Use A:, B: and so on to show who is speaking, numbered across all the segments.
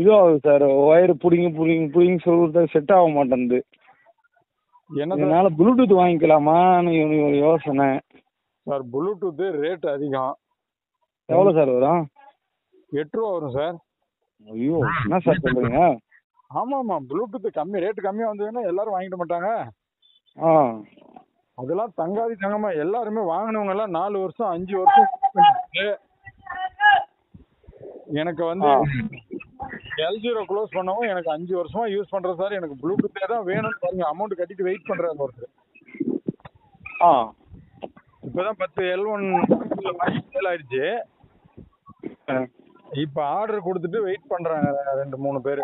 A: இதுவாகுது sir, wire பிடிங்கி பிடிங்கி பிடிங்கி சொல்றது செட் ஆக மாட்டேங்குது. என்னால் ப்ளூடூத் வாங்கிக்கலாமான்னு ஒரு யோசனை
B: சார். ப்ளூடூத்து ரேட் அதிகம்.
A: எவ்வளோ சார் வரும்?
B: 8 ரூபா வரும் சார்.
A: ஐயோ, என்ன சார் சொல்கிறீங்க?
B: ஆமாம்மா, ப்ளூடூத்து கம்மி ரேட்டு கம்மியாக வந்ததுன்னா எல்லாரும் வாங்கிட மாட்டாங்க.
A: ஆ,
B: அதெல்லாம் தங்காதி தங்கமா எல்லாருமே வாங்கினவங்க எல்லாம் 4 வருஷம் 5 வருஷம் எனக்கு வந்து L0 க்ளோஸ் பண்ணவும் எனக்கு 5 வருஷமா யூஸ் பண்றேன் சார். எனக்கு ப்ளூடூத்தே தான் வேணும்னு பாருங்க, அமௌண்ட் கட்டிட்டு வெயிட் பண்றாங்க ஒருத்தர். இப்பதான் 10 L1 சேல் ஆயிடுச்சு. இப்ப ஆர்டர் கொடுத்துட்டு வெயிட் பண்றாங்க 2-3 பேர்.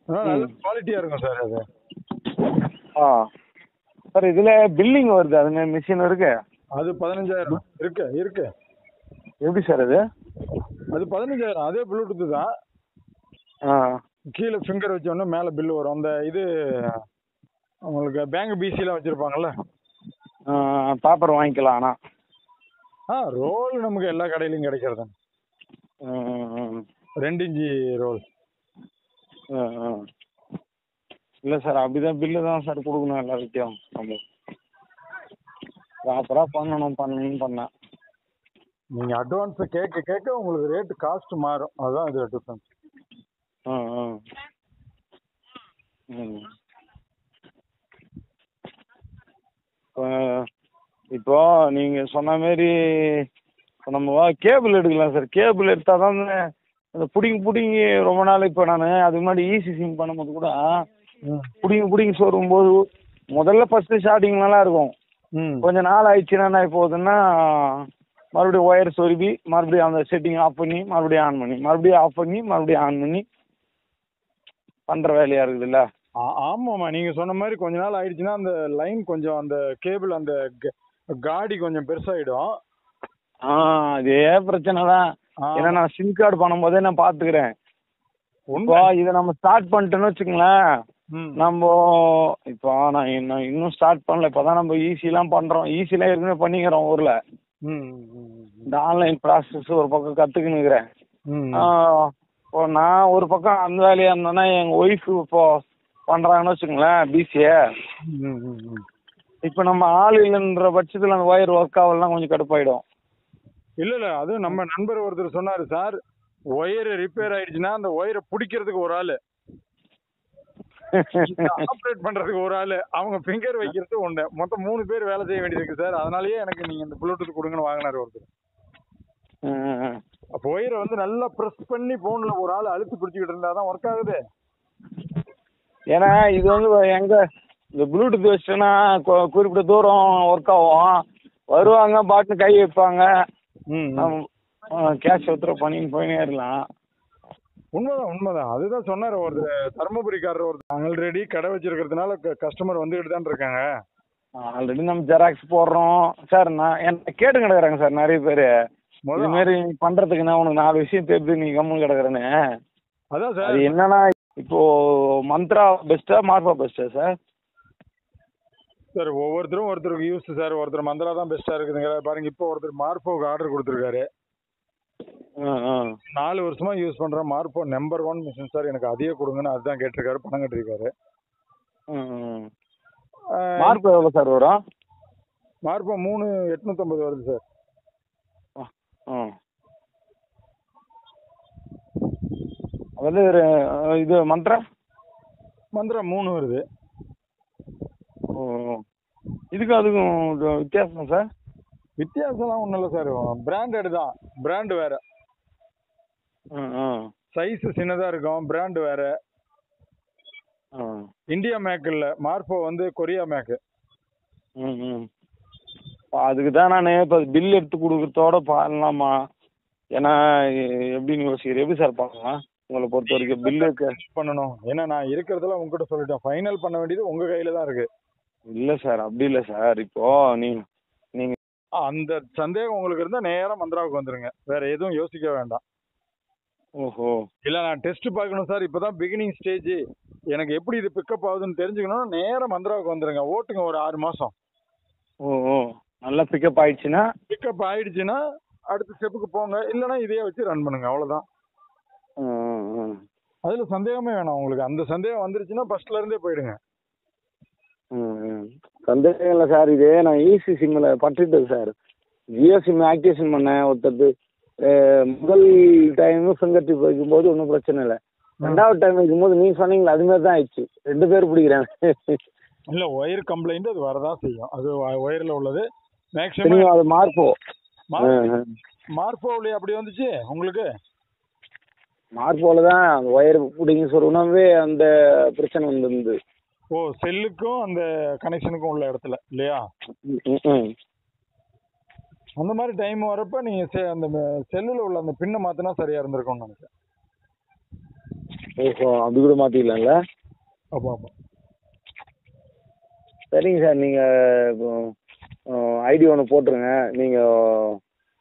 B: நல்ல குவாலிட்டியா இருக்கும் சார் அது.
A: சார் இதுல பில்லிங் வருது, அதுங்க மிஷின் இருக்கு.
B: அது 15,000 இருக்கு.
A: எப்படி சார் அது?
B: அது 15,000. அதே ப்ளூடூத் தான். கீழே ஃபிங்கர் வச்சோன்னா மேல பில்லு வரும். அந்த இது உங்களுக்கு பேங்க் பிசிலாம் வச்சிருப்பாங்கல்ல,
A: பேப்பர் வாங்கிக்கலாம். ஆனா
B: ரோல் நமக்கு எல்லா கடையிலையும் கிடைக்கிறது. 2 இன்ச்சு ரோல்.
A: இல்லை சார், அப்படிதான் பில்லு தான் சார் கொடுக்கணும் எல்லாருக்கிட்டையும். நம்ம ப்ராப்பராக பண்ணணும்னு பண்ணேன்.
B: நீங்கள் அட்வான்ஸை கேட்க கேட்க உங்களுக்கு ரேட்டு காஸ்ட் மாறும். அதுதான் இது டிஃப்ரென்ஸ்.
A: இப்போ நீங்கள் சொன்ன மாரி நம்ம கேபிள் எடுக்கலாம் சார். கேபிள் எடுத்தால் தான் அந்த பிடிங்கி ரொம்ப நாள். இப்போ நான் அதுக்கு முன்னாடி ஈசி சிம் பண்ணும்போது கூட பிடிங்கி சொருகும்போது முதல்ல ஃபஸ்ட்டு ஸ்டார்டிங் நல்லா இருக்கும். கொஞ்சம் நாள் ஆயிடுச்சுன்னா என்ன போகுதுன்னா, மறுபடியும் ஒயர் சொருவி மறுபடியும் அந்த செட்டிங் ஆஃப் பண்ணி மறுபடியும் ஆன் பண்ணி மறுபடியும் ஆஃப் பண்ணி மறுபடியும் ஆன் பண்ணி பண்ணுற வேலையாக இருக்குதுல்ல.
B: ஆமாம்மா, நீங்கள் சொன்ன மாதிரி கொஞ்ச நாள் ஆயிடுச்சுன்னா அந்த லைன் கொஞ்சம், அந்த கேபிள் அந்த காடி கொஞ்சம் பெருசாகிடும்.
A: அதே பிரச்சனை தான். ஏன்னா நான் சிம் கார்டு பண்ணும்போதே நான் பார்த்துக்கிறேன். இப்போ இதை நம்ம ஸ்டார்ட் பண்ணிட்டோன்னு வச்சுக்கோங்களேன், நம்ம இப்போ நான் இன்னும் ஸ்டார்ட் பண்ணல. இப்போ தான் நம்ம ஈஸிலாம் பண்ணுறோம். ஈஸிலாம் ஏற்கனவே பண்ணிக்கிறோம் ஊரில். இந்த ஆன்லைன் ப்ராசஸ் ஒரு பக்கம் கற்றுக்குன்னுக்கிறேன். இப்போ நான் ஒரு பக்கம் அந்த வேலையாக இருந்தேன்னா எங்கள் ஒய்ஃபு இப்போ பண்ணுறாங்கன்னு வச்சுக்கோங்களேன் பிசிஏ. இப்போ நம்ம ஆள் இல்லைன்ற பட்சத்தில் அந்த ஒயர் ஒர்க் ஆகலாம், கொஞ்சம் கடுப்பாயிடும்.
B: இல்லை, அதுவும் நம்ம நண்பர் ஒருத்தர் சொன்னார் சார், ஒயர் ரிப்பேர் ஆயிடுச்சுன்னா அந்த ஒயரை பிடிக்கிறதுக்கு ஒரு ஆள், ஆப்ரேட் பண்றதுக்கு ஒரு ஆள், அவங்க ஃபிங்கர் வைக்கிறது ஒண்ணு, மொத்தம் 3 பேர் வேலை செய்ய வேண்டியது சார். அதனாலயே எனக்கு நீங்க இந்த ப்ளூடூத் கொடுங்கன்னு வாங்கினாரு ஒருத்தர். அப்போ ஒயரை வந்து நல்லா ப்ரெஸ் பண்ணி போன்ல ஒரு ஆள் அழுத்தி பிடிச்சிக்கிட்டு இருந்தாதான் ஒர்க் ஆகுது.
A: ஏன்னா இது வந்து எங்க இந்த ப்ளூடூத் வச்சுன்னா குறிப்பிட்ட தூரம் ஒர்க் ஆகும். வருவாங்க, பாட்டு கை வைப்பாங்க, கேஷ் ஒருத்தர பண்ணின்னு போயினே இருக்கலாம்.
B: உண்மைதான். அதுதான் சொன்னார் ஒருத்தர், தருமபுரிக்காரர் ஒருத்தர். ஆல்ரெடி கடை வச்சிருக்கிறதுனால கஸ்டமர் வந்துகிட்டு தான் இருக்காங்க.
A: ஆல்ரெடி நம்ம ஜெராக்ஸ் போடுறோம் சார். நான் என்ன கேட்டு கிடக்குறாங்க சார் நிறைய பேர், இது மாதிரி பண்றதுக்கு. நான் உனக்கு 4 விஷயம் தெரியுது, நீ கம்முன்னு கிடக்குறேன்னு.
B: அதான் சார்,
A: அது என்னன்னா இப்போ மந்த்ரா பெஸ்ட்டா மார்பா பெஸ்ட்டா சார்?
B: சார் ஒவ்வொருத்தரும் ஒருத்தருக்கு யூஸ் சார். ஒருத்தர் மந்த்ரா தான் பெஸ்டா இருக்குதுங்க பாருங்க. இப்போ ஒருத்தர் மார்போக்கு ஆர்டர் கொடுத்துருக்காரு. 4 வருஷமா யூஸ் பண்ற மார்போ நம்பர் 1 மிஷின் சார், எனக்கு அதையே கொடுங்கன்னு அதுதான் கேட்டிருக்காரு. பணம் கட்டிருக்காரு.
A: மார்போ எவ்வளவு சார் வரும்?
B: மார்போ 3,850 வருது சார்.
A: அதாவது இது மந்த்ரா 3
B: வருது.
A: இதுக்கு அதுக்கும் வித்தியாசம் சார்?
B: வித்தியாசம்லாம் ஒன்றும் இல்லை சார், பிராண்டட் தான். பிராண்டு வேற, சைஸ் சின்னதாக இருக்கும், பிராண்டு வேற. இந்தியா மேக் இல்லை, மார்போ வந்து கொரியா மேக்கு.
A: அதுக்கு தான் நான் இப்போ பில் எடுத்து கொடுக்குறதோட பண்ணலாமா? ஏன்னா எப்படின்னு யோசிக்கிறேன். எப்படி சார் பார்க்கலாம் உங்களை பொறுத்த வரைக்கும் பில்லு
B: பண்ணணும்? ஏன்னா நான் இருக்கிறதுல உங்ககிட்ட சொல்லிட்டேன், ஃபைனல் பண்ண வேண்டியது உங்கள் கையில் தான் இருக்கு.
A: இல்லை சார், அப்படி இல்லை சார். இப்போ நீங்கள்
B: அந்த சந்தேகம் உங்களுக்கு இருந்தால் நேராக மந்த்ராவுக்கு வந்துருங்க, வேற எதுவும் யோசிக்க வேண்டாம்.
A: ஓஹோ,
B: இல்லை நான் டெஸ்ட் பார்க்கணும் சார், இப்போதான் பிகினிங் ஸ்டேஜ், எனக்கு எப்படி இது பிக்கப் ஆகுதுன்னு தெரிஞ்சுக்கணும், நேராக மந்த்ராவுக்கு வந்துருங்க. ஓட்டுங்க ஒரு 6 மாதம்.
A: ஓ, நல்லா பிக்கப் ஆயிடுச்சுன்னா
B: அடுத்த ஸ்டெப்புக்கு போங்க, இல்லைன்னா இதையே வச்சு ரன் பண்ணுங்க, அவ்வளோதான். அதுல சந்தேகமே வேணாம் உங்களுக்கு. அந்த சந்தேகம் வந்துருச்சுன்னா ஃபர்ஸ்ட்ல இருந்தே போயிடுங்க.
A: சந்தேகம் இல்லை சார். இதே நான் ஈசி சிம்மில் பட்டுட்டேன் சார். ஜியோ சிம் ஆக்டிவேஷன் பண்ணேன் ஒருத்தருக்கு. முதல் டைம் ஃபிங்கர் டிப் வைக்கும்போது ஒன்றும் பிரச்சனை இல்லை. ரெண்டாவது டைம் வைக்கும்போது நீங்கள் சொன்னீங்களா அதுமாரி தான் ஆயிடுச்சு. 2 பேர் பிடிக்கிறேன்.
B: இல்லை, ஒயர் கம்ப்ளைண்ட் அது வரதான் செய்யும். அது ஒயரில் உள்ளது மேக்ஸிமம்.
A: அது
B: மார்போவில் அப்படி வந்துச்சு உங்களுக்கு?
A: மார்போவில் தான் அந்த ஒயர் பிடிங்க சொன்னாவே அந்த பிரச்சனை வந்துருந்து.
B: ஓ, செல்லுக்கும் அந்த கனெக்ஷனுக்கும் உள்ள இடத்துல இல்லையா? அந்த மாதிரி டைம் வரப்ப நீங்க அந்த செல்லுல உள்ள அந்த பின்னை மாத்தினா சரியா இருந்திருக்கும்னு நினைக்கிறேன்.
A: ஓஹோ, அது கூட மாத்திக்கலாம்ல?
B: அப்போ அப்போ
A: சரிங்க சார். நீங்க ஐடி ஒன்று போட்டுருங்க. நீங்க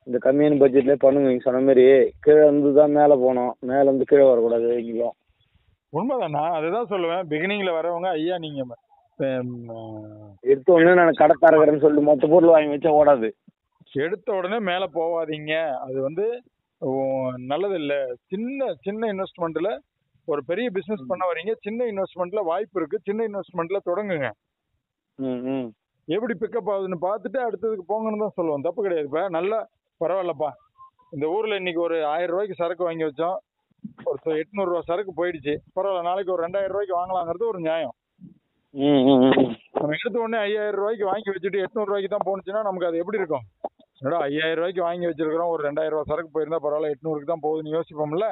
A: இந்த கம்மியான பட்ஜெட்லேயே பண்ணுங்க. நீங்கள் சொன்ன மாதிரி கீழே வந்து தான் மேலே போகணும், மேலே வந்து கீழே வரக்கூடாது. நீங்களும்
B: உண்மைதான். நான் அதுதான் சொல்லுவேன். பிகினிங்ல வரவங்க ஐயா நீங்க
A: எடுத்த உடனே நான் கடை தரக்கிறேன்னு சொல்லிட்டு மொத்த பொருள் வாங்கி வச்சா ஓடாது.
B: எடுத்த உடனே மேலே போகாதீங்க. அது வந்து நல்லது இல்லை. சின்ன சின்ன இன்வெஸ்ட்மெண்ட்ல ஒரு பெரிய பிசினஸ் பண்ண வரீங்க. சின்ன இன்வெஸ்ட்மெண்ட்ல வாய்ப்பு இருக்கு. சின்ன இன்வெஸ்ட்மெண்ட்ல தொடங்குங்க. எப்படி பிக்கப் ஆகுதுன்னு பார்த்துட்டு அடுத்ததுக்கு போங்கன்னு தான் சொல்லுவோம். தப்பு கிடையாது. இப்போ நல்லா பரவாயில்லப்பா, இந்த ஊர்ல இன்னைக்கு ஒரு 1000 ரூபாய்க்கு சரக்கு வாங்கி வச்சோம், ஒரு 800 ரூபா சரக்கு போயிடுச்சு, பரவாயில்ல, நாளைக்கு ஒரு 2000 ரூபாய்க்கு வாங்கலாங்கிறது ஒரு நியாயம். நம்ம எடுத்த உடனே 5000 ரூபாய்க்கு வாங்கி வச்சுட்டு 800 ரூபாய்க்கு தான் போனுச்சுன்னா நமக்கு அது எப்படி இருக்கும்? என்னடா 5000 ரூபாய்க்கு வாங்கி வச்சிருக்கிறோம், ஒரு 2000 ரூபாய் சரக்கு போயிருந்தா பரவாயில்ல, 800க்கு தான் போகுதுன்னு யோசிப்போம்ல.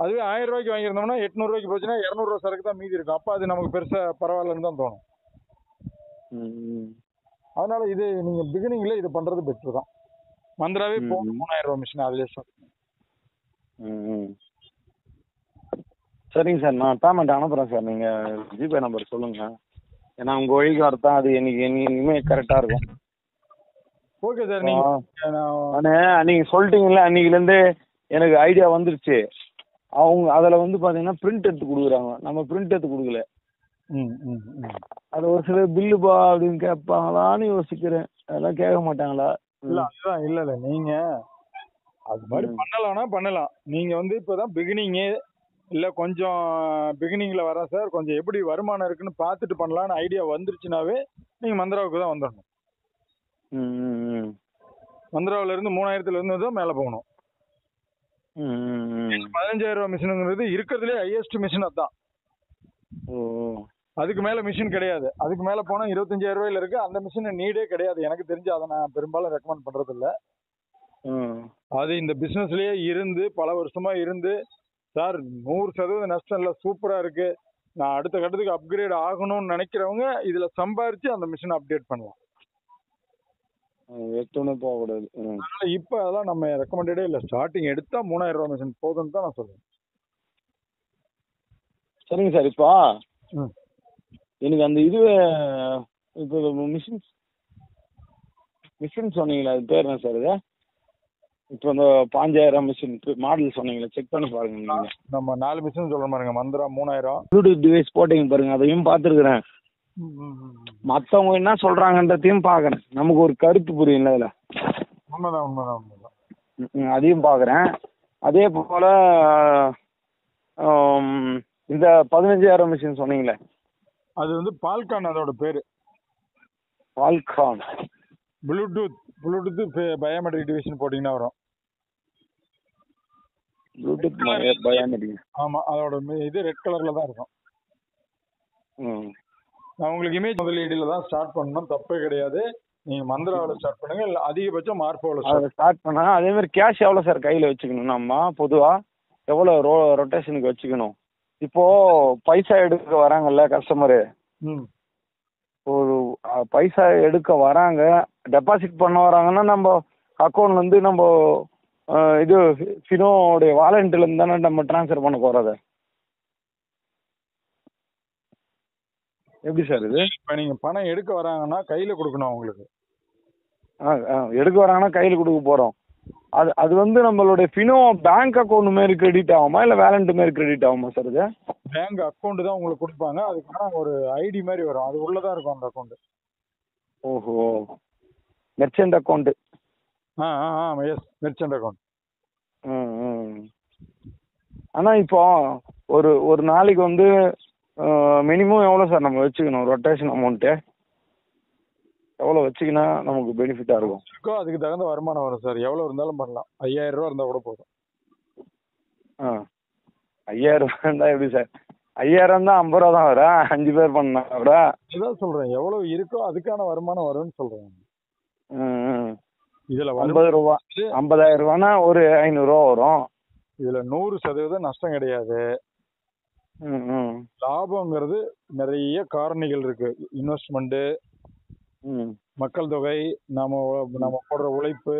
B: அதுவே 1000 ரூபாய்க்கு வாங்கியிருந்தோம்னா 800 ரூபாய்க்கு போச்சுன்னா 200 ரூபாய் சரக்கு தான் மீதி இருக்கும். அப்ப அது நமக்கு பெருசா பரவாயில்லன்னு தான் தோணும். அதனால இது நீங்க பிகினிங்ல இது பண்றது பெட்டர் தான். மந்திராவே போகும் 3000 ரூபாய் மிஷின் அதுலேயே ஸ்டார்ட்.
A: சரிங்க சார், நான் பேமெண்ட் அனுப்புகிறேன் சார். நீங்கள் ஜிபே நம்பர் சொல்லுங்கள். ஏன்னா உங்கள் வழிக்கு வரத்தான் அது இனிமேல் கரெக்டாக இருக்கும்.
B: Okay sir.
A: நீங்கள் சொல்லிட்டீங்களா, அன்றைக்கிலேருந்து எனக்கு ஐடியா வந்துருச்சு. அவங்க அதில் வந்து பார்த்தீங்கன்னா பிரிண்ட் எடுத்து கொடுக்குறாங்க. நம்ம பிரிண்ட் எடுத்து கொடுக்கல. அது ஒரு சில பில்லுப்பா அப்படின்னு கேட்பாங்களான்னு யோசிக்கிறேன். அதெல்லாம் கேட்க மாட்டாங்களா?
B: இல்லை, அதுதான். இல்லை இல்லை, நீங்கள் அது மாதிரி பண்ணலாம்னா பண்ணலாம். நீங்கள் வந்து இப்போ தான் பிகினிங்கு, இல்லை கொஞ்சம் பிகினிங்கில் வரேன் சார், கொஞ்சம் எப்படி வருமானம் இருக்குன்னு பார்த்துட்டு பண்ணலான்னு ஐடியா வந்துருச்சுனாவே நீங்கள் மந்திராவுக்கு தான் வந்துடணும். மந்திராவிலேருந்து 3000லேருந்து தான் மேலே போகணும். 15000 ரூபா மிஷினுங்கிறது இருக்கிறதுலே ஹையஸ்ட் மிஷின் அதுதான். அதுக்கு மேலே மிஷின் கிடையாது. அதுக்கு மேலே போனால் 25000 ரூபாயில இருக்கு. அந்த மிஷின் நீடே கிடையாது எனக்கு தெரிஞ்சு. அதை நான் பெரும்பாலும் ரெக்கமெண்ட் பண்ணுறது இல்லை. அது இந்த பிஸ்னஸ்லேயே இருந்து பல வருஷமா இருந்து, சார் 100% நஷ்டம் இல்லை, சூப்பராக இருக்கு, நான் அடுத்த கட்டத்துக்கு அப்கிரேட் ஆகணும்னு நினைக்கிறவங்க இதில் சம்பாரிச்சு அந்த மிஷினை அப்டேட் பண்ணலாம்.
A: போகக்கூடாது.
B: அதனால இப்போ அதெல்லாம் நம்ம ரெக்கமெண்டடே இல்லை. ஸ்டார்டிங் எடுத்தா 3000 ரூபா மிஷின் போதும்னு தான் நான் சொல்லுவேன்.
A: சரிங்க சார். இப்போ எனக்கு அந்த இது இப்போ மிஷின் சொன்னீங்களா, அது பேர் என்ன சார்? இது இப்போ இந்த 5000 மிஷின் மாடல் சொன்னீங்களா, செக் பண்ணி பாருங்க. நீங்கள்
B: நம்ம 4 மிஷின் சொல்ல பாருங்க. மந்திரா 3000
A: ப்ளூடூத் டிவைஸ் போட்டீங்க பாருங்க, அதையும் பார்த்துருக்குறேன். மற்றவங்க என்ன சொல்றாங்கன்றதையும் பார்க்குறேன். நமக்கு ஒரு கருத்து புரியும்ல அதில்.
B: உண்மைதான் உண்மைதான் உண்மைதான்.
A: அதையும் பார்க்குறேன். அதே போல் இந்த 15000 மிஷின் சொன்னீங்களே,
B: அது வந்து பால்கான், அதோட பேர்
A: பால்கான்.
B: ப்ளூடூத் பயோமெட்ரிக் டிவிஷன் போட்டிங்கன்னா வரும்.
A: Bluetooth biometric.
B: ஆமாம், அதோட இது ரெட் கலரில் தான் இருக்கும். நான் உங்களுக்கு இமேஜ் முதலீடில் தான் ஸ்டார்ட் பண்ணணும், தப்பே கிடையாது. நீங்கள் மந்திராவில் ஸ்டார்ட் பண்ணுங்க, இல்லை அதிகபட்சம் மார்போவில்
A: ஸ்டார்ட் பண்ணால். அதே மாதிரி கேஷ் எவ்வளோ சார் கையில் வச்சுக்கணும்? நம்ம பொதுவாக எவ்வளோ ரொட்டேஷனுக்கு வச்சுக்கணும்? இப்போ பைசா எடுக்க வராங்கல்ல கஸ்டமரு, ஒரு பைசா எடுக்க வராங்க, டெபாசிட் பண்ண வராங்கன்னா நம்ம அக்கௌண்ட்லேருந்து நம்ம இது ஃபினோடைய வாலண்ட்லேருந்து தானே நம்ம ட்ரான்ஸ்ஃபர் பண்ண போகிறத. எப்படி சார் இது?
B: இப்போ நீங்கள் பணம் எடுக்க வராங்கன்னா கையில் கொடுக்கணும் அவங்களுக்கு.
A: எடுக்க வராங்கன்னா கையில் கொடுக்க போகிறோம். அது வந்து நம்மளுடைய ஃபினோ பேங்க் அக்கௌண்ட் மாரி கிரெடிட் ஆகுமா, இல்லை வேலண்ட் மாரி கிரெடிட் ஆகுமா சார்? இது
B: பேங்க் அக்கௌண்ட் தான் உங்களுக்கு கொடுப்பாங்க. அதுக்கான ஒரு ஐடி மாதிரி வரும், அது உள்ளதான் இருக்கும் அந்த அக்கௌண்ட்.
A: ஓஹோ, merchant account.
B: Yes, merchant account.
A: ஆனா இப்போ ஒரு ஒரு நாளைக்கு வந்து மினிமம் எவ்வளோ சார் நம்ம வச்சுக்கணும் ரொட்டேஷன் அமௌண்ட்டு எவ்வளோ வச்சுக்கினா நமக்கு பெனிஃபிட்டாக இருக்கும்?
B: இருக்கோ அதுக்கு தகுந்த வருமானம் வரும் சார். எவ்வளோ இருந்தாலும் பண்ணலாம். 5000 ரூபா இருந்தால் கூட போதும்.
A: 5000 ரூபா இருந்தால் எப்படி சார்? 5000 தான் 50 ரூபா தான் வரும். 5 பேர் பண்ணா கூட.
B: இதுதான் சொல்றேன், எவ்வளவு இருக்கோ அதுக்கான வருமானம் வரும்னு சொல்றேன். இதுல
A: 50 ரூபா 50,000 ரூபானா ஒரு 500 ரூபா வரும்.
B: இதுல 100% நஷ்டம் கிடையாது. லாபங்கிறது நிறைய காரணிகள் இருக்கு. இன்வெஸ்ட்மெண்ட், மக்கள் தொகை, நம்ம போடுற உழைப்பு,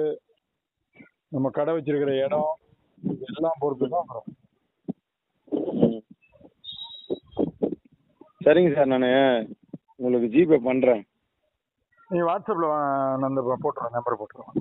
B: நம்ம கடை வச்சிருக்கிற இடம், எல்லாம் பொறுத்து தான் வரும்.
A: சரிங்க சார், நான் உங்களுக்கு ஜிபே பண்றேன்.
B: நீ வாட்ஸ்அப்ல போட்டுருவேன், நம்பர் போட்டுருவேன்.